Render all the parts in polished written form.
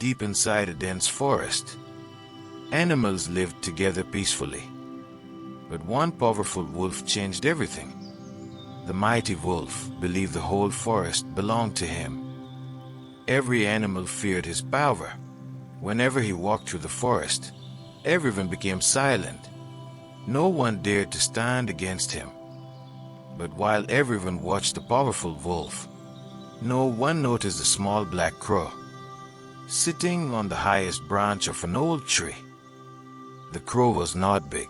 deep inside a dense forest. Animals lived together peacefully. But one powerful wolf changed everything. The mighty wolf believed the whole forest belonged to him. Every animal feared his power. Whenever he walked through the forest, everyone became silent. No one dared to stand against him. But while everyone watched the powerful wolf, no one noticed a small black crow sitting on the highest branch of an old tree. The crow was not big.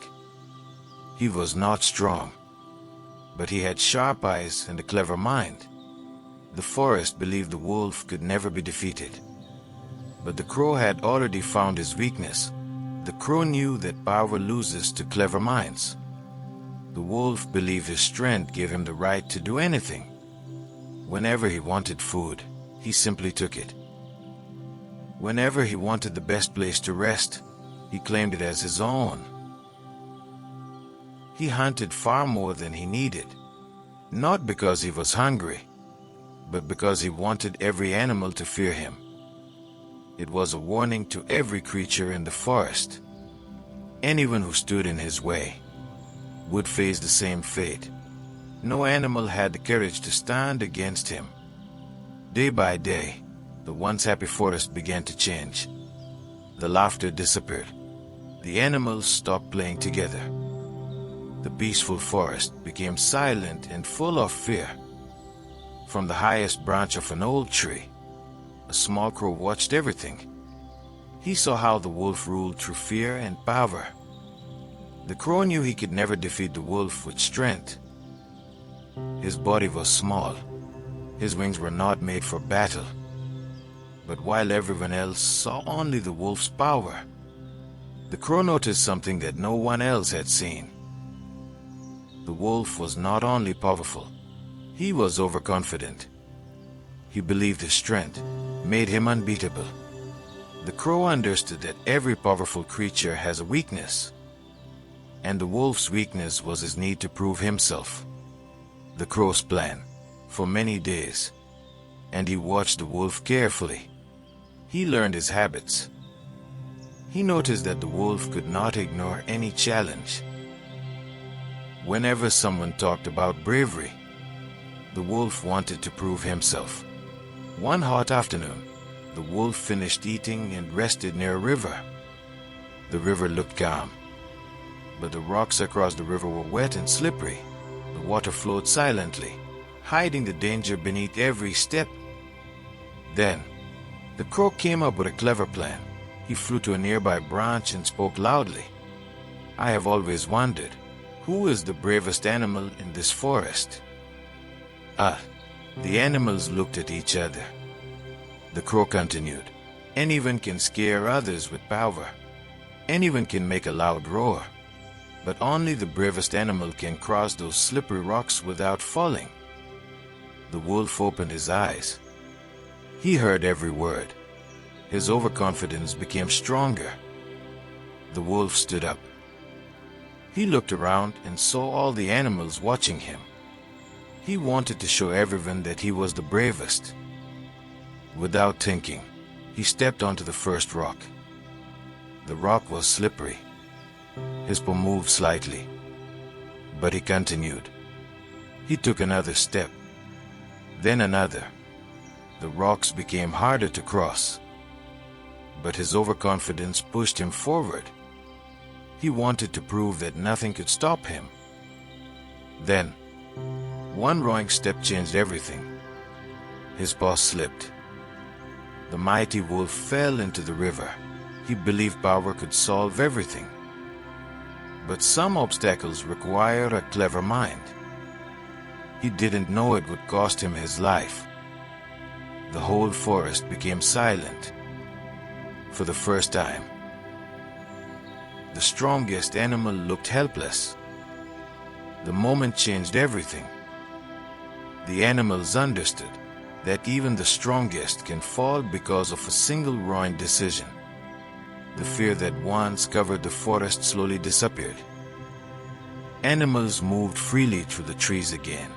He was not strong. But he had sharp eyes and a clever mind. The forest believed the wolf could never be defeated. But the crow had already found his weakness. The crow knew that power loses to clever minds. The wolf believed his strength gave him the right to do anything. Whenever he wanted food, he simply took it. Whenever he wanted the best place to rest, he claimed it as his own. He hunted far more than he needed, not because he was hungry, but because he wanted every animal to fear him. It was a warning to every creature in the forest. Anyone who stood in his way would face the same fate. No animal had the courage to stand against him. Day by day, the once happy forest began to change. The laughter disappeared. The animals stopped playing together. The peaceful forest became silent and full of fear. From the highest branch of an old tree, a small crow watched everything. He saw how the wolf ruled through fear and power. The crow knew he could never defeat the wolf with strength. His body was small. His wings were not made for battle. But while everyone else saw only the wolf's power, the crow noticed something that no one else had seen. The wolf was not only powerful, he was overconfident. He believed his strength made him unbeatable. The crow understood that every powerful creature has a weakness, and the wolf's weakness was his need to prove himself. The crow's plan for many days, and he watched the wolf carefully. He learned his habits. He noticed that the wolf could not ignore any challenge. Whenever someone talked about bravery, the wolf wanted to prove himself. One hot afternoon, the wolf finished eating and rested near a river. The river looked calm, but the rocks across the river were wet and slippery. The water flowed silently, hiding the danger beneath every step. Then, the crow came up with a clever plan. He flew to a nearby branch and spoke loudly. "I have always wondered, who is the bravest animal in this forest?" The animals looked at each other. The crow continued, "Anyone can scare others with power. Anyone can make a loud roar. But only the bravest animal can cross those slippery rocks without falling." The wolf opened his eyes. He heard every word. His overconfidence became stronger. The wolf stood up. He looked around and saw all the animals watching him. He wanted to show everyone that he was the bravest. Without thinking, he stepped onto the first rock. The rock was slippery. His paw moved slightly, but he continued. He took another step, then another. The rocks became harder to cross, but his overconfidence pushed him forward. He wanted to prove that nothing could stop him. Then, one wrong step changed everything. His paw slipped. The mighty wolf fell into the river. He believed power could solve everything. But some obstacles require a clever mind. He didn't know it would cost him his life. The whole forest became silent. For the first time, the strongest animal looked helpless. The moment changed everything. The animals understood that even the strongest can fall because of a single wrong decision. The fear that once covered the forest slowly disappeared. Animals moved freely through the trees again.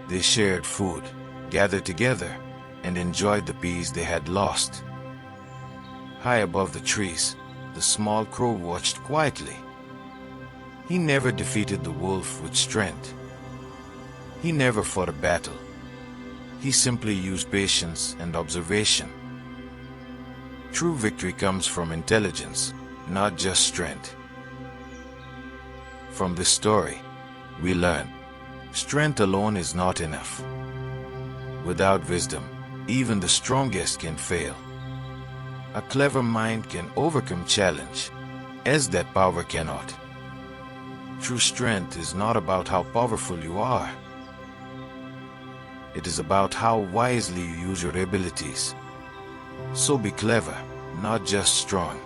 They shared food, gathered together, and enjoyed the peace they had lost. High above the trees, the small crow watched quietly. He never defeated the wolf with strength. He never fought a battle. He simply used patience and observation. True victory comes from intelligence, not just strength. From this story, we learn, strength alone is not enough. Without wisdom, even the strongest can fail. A clever mind can overcome challenge, as that power cannot. True strength is not about how powerful you are. It is about how wisely you use your abilities. So be clever, not just strong.